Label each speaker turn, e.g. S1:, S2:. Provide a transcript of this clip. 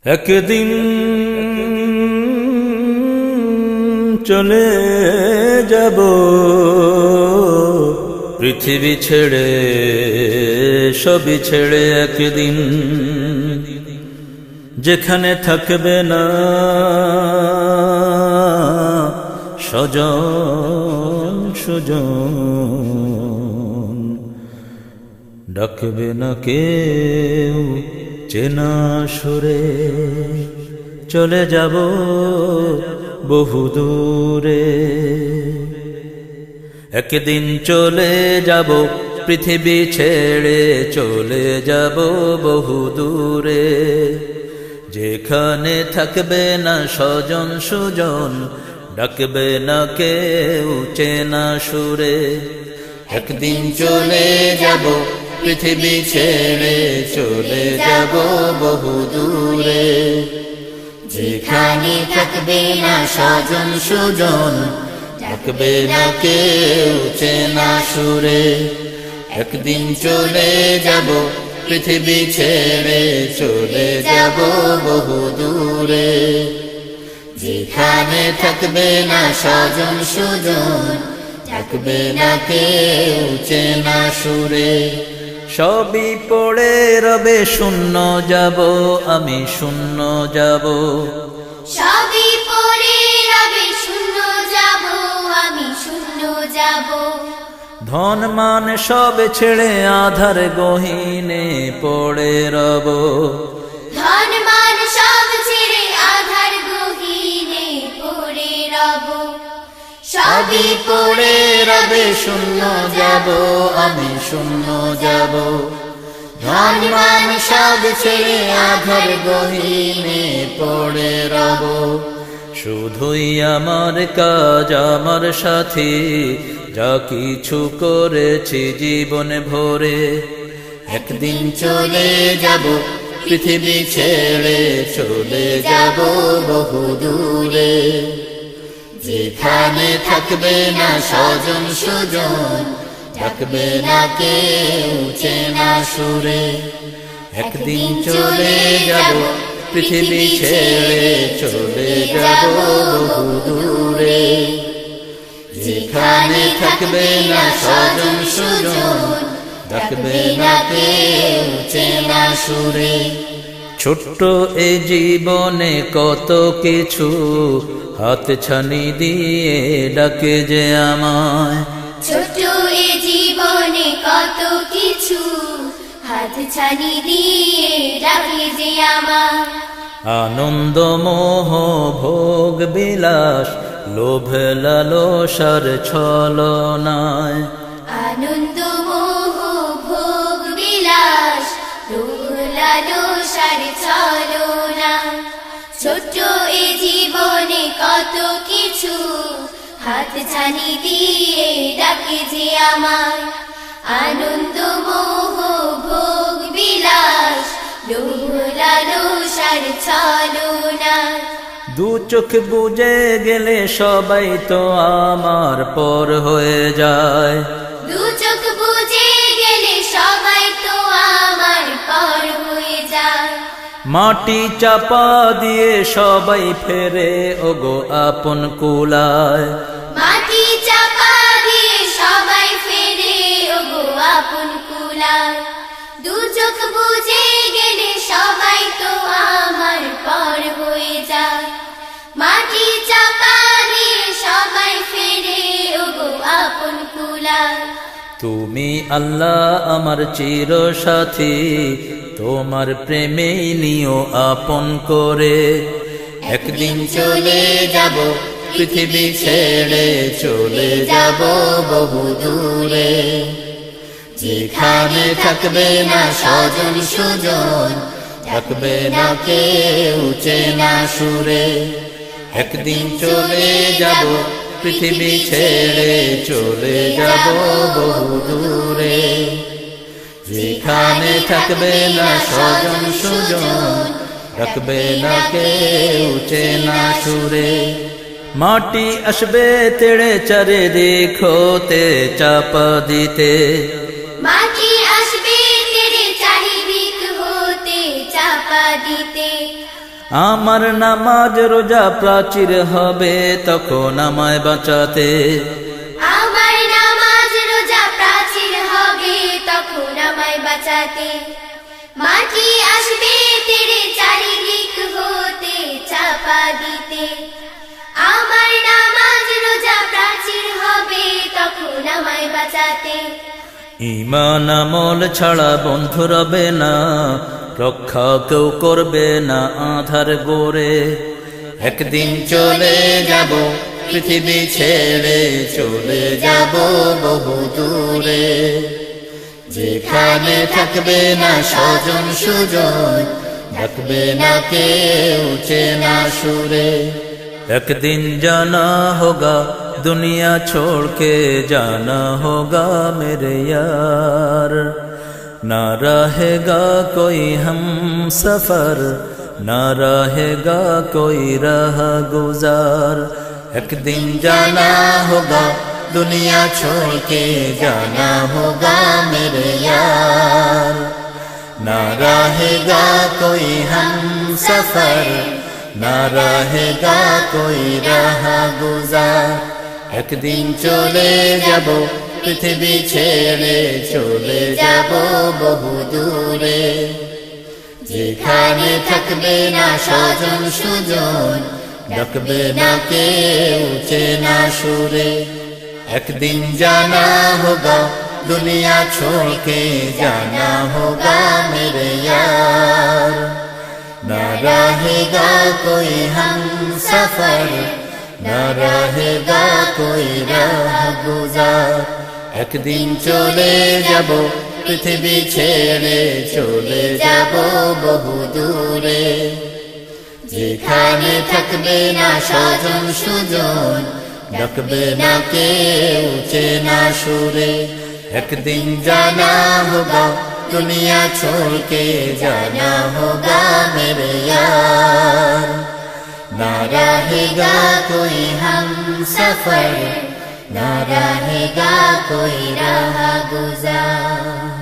S1: একদিন চলে যাব পৃথিবী ছেড়ে, সবই ছেড়ে। একদিন যেখানে থাকবে না স্বজন সুজন, ডাকবে না কেউ চেনা সুরে। চলে যাব বহু দূরে, একদিন চলে যাব পৃথিবী ছেড়ে, চলে যাব বহু দূরে। যেখানে থাকবে না স্বজন সুজন, ডাকবে না কেউ চেনা সুরে। একদিন চলে যাব পৃথিবী ছেড়ে, চলে যাব বহু দূরে।
S2: যেখানে থাকবে না স্বজন সুজন,
S1: ডাকবে না কেউ চেনা সুরে। একদিন চলে যাব পৃথিবী ছেড়ে, চলে যাব বহু দূরে।
S2: যেখানে থাকবে না স্বজন সুজন,
S1: ডাকবে না কেউ চেনা সুরে। সবই পড়ে রবে শূন্য যাব, আমি শূন্য যাব।
S2: সবই পড়ে রবে শূন্য যাব, আমি শূন্য যাব।
S1: ধন মান সব ছেড়ে আধার গহীনে পড়ে রব।
S2: ধন মান সব ছেড়ে আধার গহীনে পড়ে রব।
S1: সবই পড়ে রবে শূন্য যাব, আমি শূন্য যাব। ধন মান সব ছেড়ে আধার গহীনে পড়ে রব। শুধুই আমার কাজ আমার সাথী, যা কিছু করেছি জীবন ভরে। একদিন চলে যাব পৃথিবী ছেড়ে, চলে যাব বহু দূরে। যেখানে থাকবে না স্বজন সুজন, ডাকবে না কেউ চেনা সুরে। একদিন চলে যাব পৃথিবী ছেড়ে, চলে যাব বহু দূরে। যেখানে থাকবে না স্বজন সুজন, ডাকবে না কেউ চেনা সুরে। ছোট্ট এ জীবনে কত কিছু হাত ছানি দিয়ে ডাকে যে আমায়।
S2: ছোট এ জীবনে কত কিছু হাত ছানি দিয়ে ডাকে যে আমার।
S1: আনন্দ মোহ ভোগ বিলাস, লোভ লালসার ছলনায়।
S2: আনন্দ মোহ ভোগ বিলাস, লোভ লালসার ছলনা। ছোট্ট এ জীবনে কত কিছু হাত ছানি দিয়ে ডাকে যে আমার। আনন্দ মোহ ভোগ বিলাস, লোভ লালসার ছলনা।
S1: দু চোখ বুঝে গেলে সবাই তো আমার পর হয়ে যায়।
S2: দু চোখ বুঝে গেলে সবাই তো আমার পর হয়ে যায়।
S1: মাটি চাপা দিয়ে সবাই ফেরে ওগো আপন কুলায়।
S2: মাটি চাপা দিয়ে সবাই ফেরে ওগো আপন কুলায়। দু চোখ বুঝে গেলে সবাই তো আমার পর হয়ে যায়। মাটি চাপা দিয়ে সবাই ফেরে ওগো আপন কুলায়।
S1: তুমি আল্লাহ আমার চির সাথী, তোমার প্রেমেই নিও আপন করে। একদিন চলে যাব পৃথিবী ছেড়ে, চলে যাব বহু দূরে। যেখানে থাকবে না স্বজন সুজন, ডাকবে না কেউ চেনা সুরে। একদিন চলে যাব পৃথিবী ছেড়ে, চলে যাব বহু দূরে। যেখানে থাকবে না স্বজন সুজন, ডাকবে না কেউ চেনা সুরে। মাটি আসবে তেড়ে চারিদিক হতে চাপা দিতে।
S2: মাটি আসবে তেরে চারিদিক হতে চাপা দিতে।
S1: আমার নামাজ রোজা প্রাচীর হবে তখন আমায় বাঁচাতে।
S2: আমার নামাজ রোজা প্রাচীর হবে তখন আমায় বাঁচাতে। মাটি আসবে তেরে চারিদিক হতে চাপা দিতে। আমার নামাজ রোজা প্রাচীর হবে তখন আমায় বাঁচাতে।
S1: ঈমান আমল ছাড়া বন্ধু রবে না, রক্ষা কেউ করবে না আধার গোরে। একদিন চলে যাব পৃথিবী ছেড়ে, চলে যাব বহু দূরে। যেখানে থাকবে না স্বজন সুজন, ডাকবে না কেউ চেনা সুরে। একদিন জানা হোগা दुनिया छोड़ के जाना होगा मेरे यार। ना रहेगा कोई हम सफर, ना रहेगा कोई राह गुजार। एक दिन जाना होगा दुनिया छोड़ के जाना होगा मेरे यार। ना रहेगा कोई हम सफर, ना रहेगा कोई राह गुजार। একদিন চলে যাব পৃথিবী ছেড়ে, চলে যাব বহু দূরে। যেখানে থাকবে না স্বজন সুজন, ডাকবে না কেউ চেনা সুরে। একদিন জানা হোগা দুনিয়া छोड़ के जाना होगा मेरे यार। ना रहेगा कोई हम सफर, ना रहेगा कोई राह गुजार। একদিন চলে যাব পৃথিবী ছেড়ে, চলে যাব বহু দূরে। যেখানে থাকবে না স্বজন সুজন, ডাকবে না কেউ চেনা সুরে। একদিন জানা होगा दुनिया छोड़ के जाना होगा मेरे यार। ना रहेगा कोई हम सफर, ना रहेगा कोई राह गुजार।